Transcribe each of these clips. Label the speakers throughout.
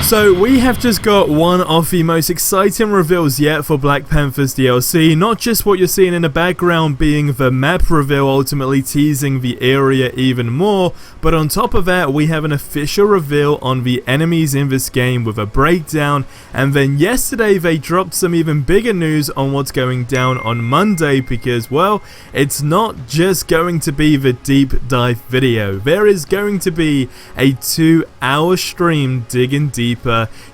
Speaker 1: So we have just got one of the most exciting reveals yet for Black Panther's DLC, not just what you're seeing in the background being the map reveal, ultimately teasing the area even more, but on top of that we have an official reveal on the enemies in this game with a breakdown, and then yesterday they dropped some even bigger news on what's going down on Monday because, well, it's not just going to be the deep dive video, there is going to be a 2-hour stream digging deeper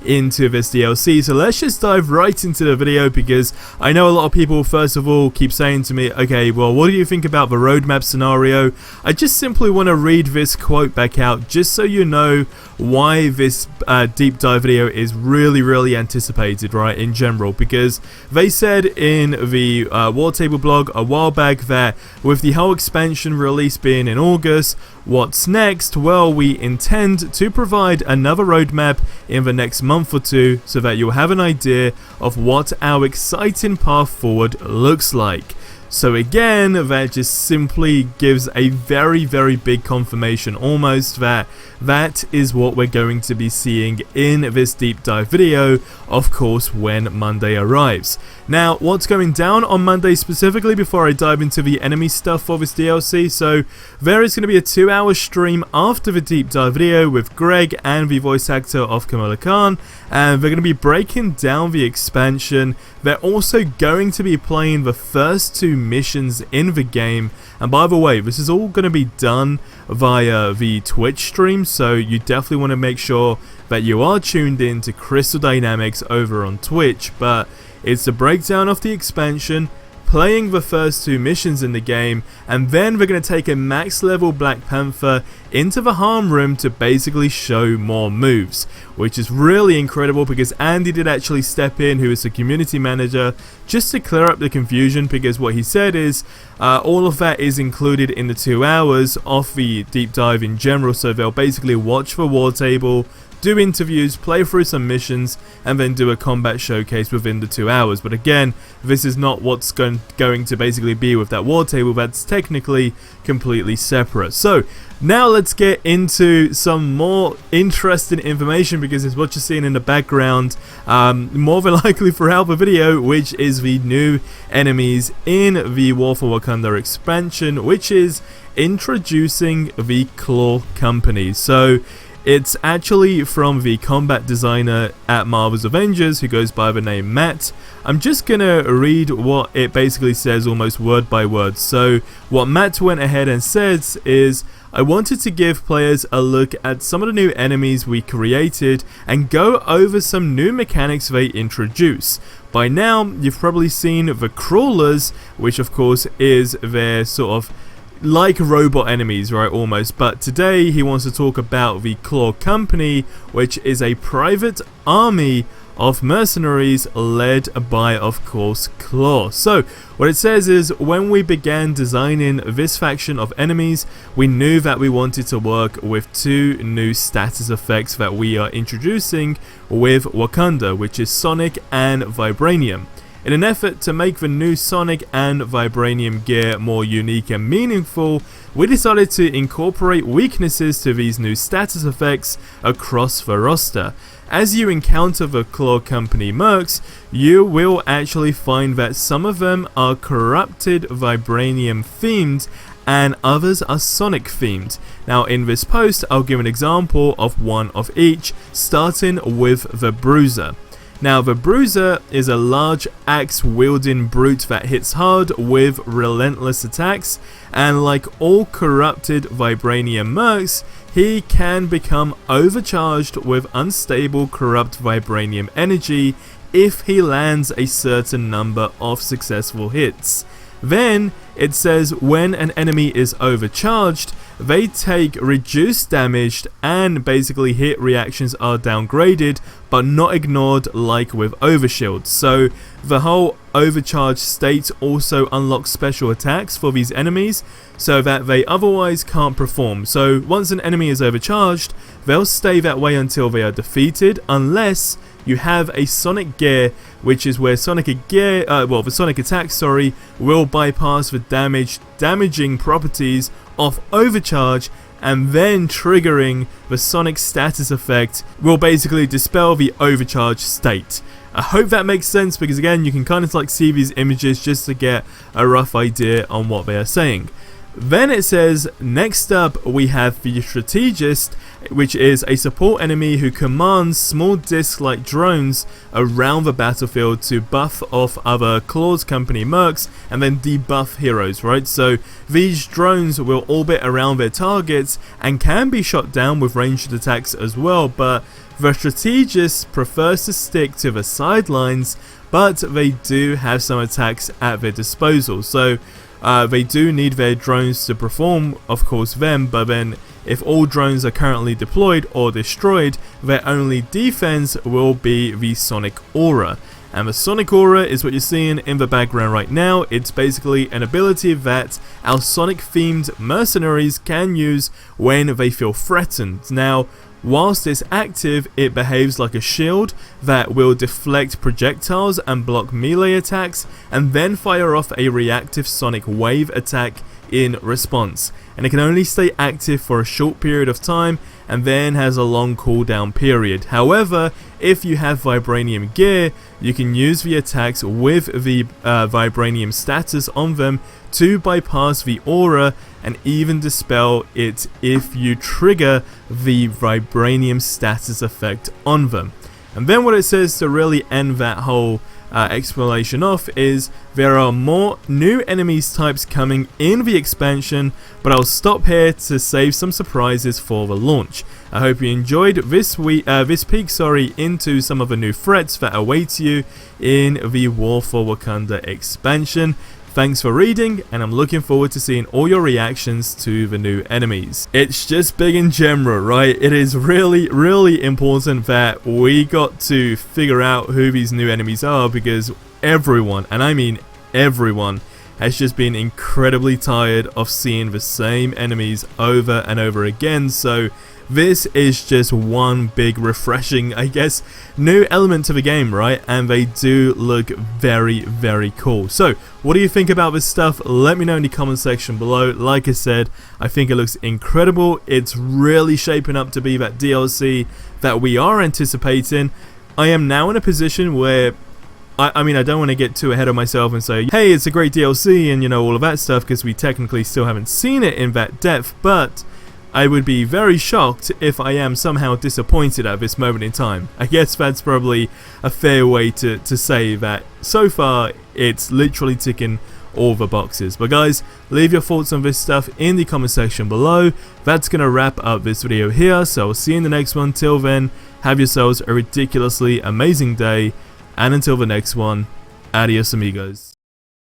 Speaker 1: into this DLC. So let's just dive right into the video because I know a lot of people first of all keep saying to me, okay, well, what do you think about the roadmap scenario? I just simply want to read this quote back out just so you know why this deep dive video is really anticipated, right, in general, because they said in the War Table blog a while back that with the whole expansion release being in August, what's next? Well, we intend to provide another roadmap in the next month or two so that you'll have an idea of what our exciting path forward looks like. So again, that just simply gives a very big confirmation almost that that is what we're going to be seeing in this deep dive video, of course, when Monday arrives. Now, what's going down on Monday specifically before I dive into the enemy stuff for this DLC? So there is going to be a 2-hour stream after the deep dive video with Greg and the voice actor of Kamala Khan, and they're going to be breaking down the expansion. They're also going to be playing the first 2 missions in the game, and by the way, this is all going to be done via the Twitch stream, so you definitely want to make sure that you are tuned in to Crystal Dynamics over on Twitch. But it's a breakdown of the expansion, playing the first 2 missions in the game, and then we're going to take a max level Black Panther into the harm room to basically show more moves, which is really incredible because Andy did actually step in, who is the community manager, just to clear up the confusion, because what he said is all of that is included in the 2 hours of the deep dive in general, so they'll basically watch the War Table, do interviews, play through some missions, and then do a combat showcase within the 2 hours. But again, this is not what's going to basically be with that War Table. That's technically completely separate. So now let's get into some more interesting information, because it's what you're seeing in the background more than likely throughout the video, which is the new enemies in the War for Wakanda expansion, which is introducing the Claw Company. So it's actually from the combat designer at Marvel's Avengers, who goes by the name Matt. I'm just gonna read what it basically says almost word by word. So what Matt went ahead and says is, I wanted to give players a look at some of the new enemies we created and go over some new mechanics they introduce. By now, you've probably seen the Crawlers, which of course is their sort of like robot enemies, right, almost. But today he wants to talk about the Claw Company, which is a private army of mercenaries led by, of course, Claw. So what it says is, when we began designing this faction of enemies, we knew that we wanted to work with 2 new status effects that we are introducing with Wakanda, which is Sonic and Vibranium. In an effort to make the new Sonic and Vibranium gear more unique and meaningful, we decided to incorporate weaknesses to these new status effects across the roster. As you encounter the Claw Company mercs, you will actually find that some of them are corrupted Vibranium themed and others are Sonic themed. Now in this post I'll give an example of one of each, starting with the Bruiser. Now the Bruiser is a large axe-wielding brute that hits hard with relentless attacks, and like all corrupted Vibranium mercs, he can become overcharged with unstable corrupt Vibranium energy if he lands a certain number of successful hits. Then it says when an enemy is overcharged, they take reduced damage and basically hit reactions are downgraded but not ignored like with overshield. So the whole overcharged state also unlocks special attacks for these enemies so that they otherwise can't perform. So once an enemy is overcharged, they'll stay that way until they are defeated, unless you have a Sonic Gear, which is where the Sonic attack, will bypass the damaging properties of overcharge and then triggering the sonic status effect will basically dispel the overcharged state. I hope that makes sense, because again, you can kind of like see these images just to get a rough idea on what they are saying. Then it says, next up we have the Strategist, which is a support enemy who commands small disc-like drones around the battlefield to buff off other Claws Company mercs and then debuff heroes, right? So these drones will orbit around their targets and can be shot down with ranged attacks as well, but the Strategist prefers to stick to the sidelines, but they do have some attacks at their disposal. So they do need their drones to perform, of course, them, but then if all drones are currently deployed or destroyed, their only defense will be the Sonic Aura. And the Sonic Aura is what you're seeing in the background right now. It's basically an ability that our Sonic themed mercenaries can use when they feel threatened. Now, whilst it's active, it behaves like a shield that will deflect projectiles and block melee attacks, and then fire off a reactive sonic wave attack in response. And it can only stay active for a short period of time, and then has a long cooldown period. However, if you have Vibranium gear, you can use the attacks with the Vibranium status on them to bypass the aura and even dispel it if you trigger the Vibranium status effect on them. And then what it says to really end that whole explanation off is there are more new enemies types coming in the expansion, but I'll stop here to save some surprises for the launch. I hope you enjoyed this peek into some of the new threats that await you in the War for Wakanda expansion. Thanks for reading, and I'm looking forward to seeing all your reactions to the new enemies. It's just big in general, right? It is really, really important that we got to figure out who these new enemies are, because everyone, and I mean everyone, has just been incredibly tired of seeing the same enemies over and over again. So this is just one big refreshing, I guess, new element to the game, right? And they do look very, very cool. So what do you think about this stuff? Let me know in the comment section below. Like I said, I think it looks incredible. It's really shaping up to be that DLC that we are anticipating. I am now in a position where I mean, I don't want to get too ahead of myself and say, hey, it's a great DLC and, you know, all of that stuff, because we technically still haven't seen it in that depth, but I would be very shocked if I am somehow disappointed at this moment in time. I guess that's probably a fair way to say that so far it's literally ticking all the boxes. But guys, leave your thoughts on this stuff in the comment section below. That's gonna wrap up this video here, so I'll see you in the next one. Till then, have yourselves a ridiculously amazing day, and until the next one, adios amigos.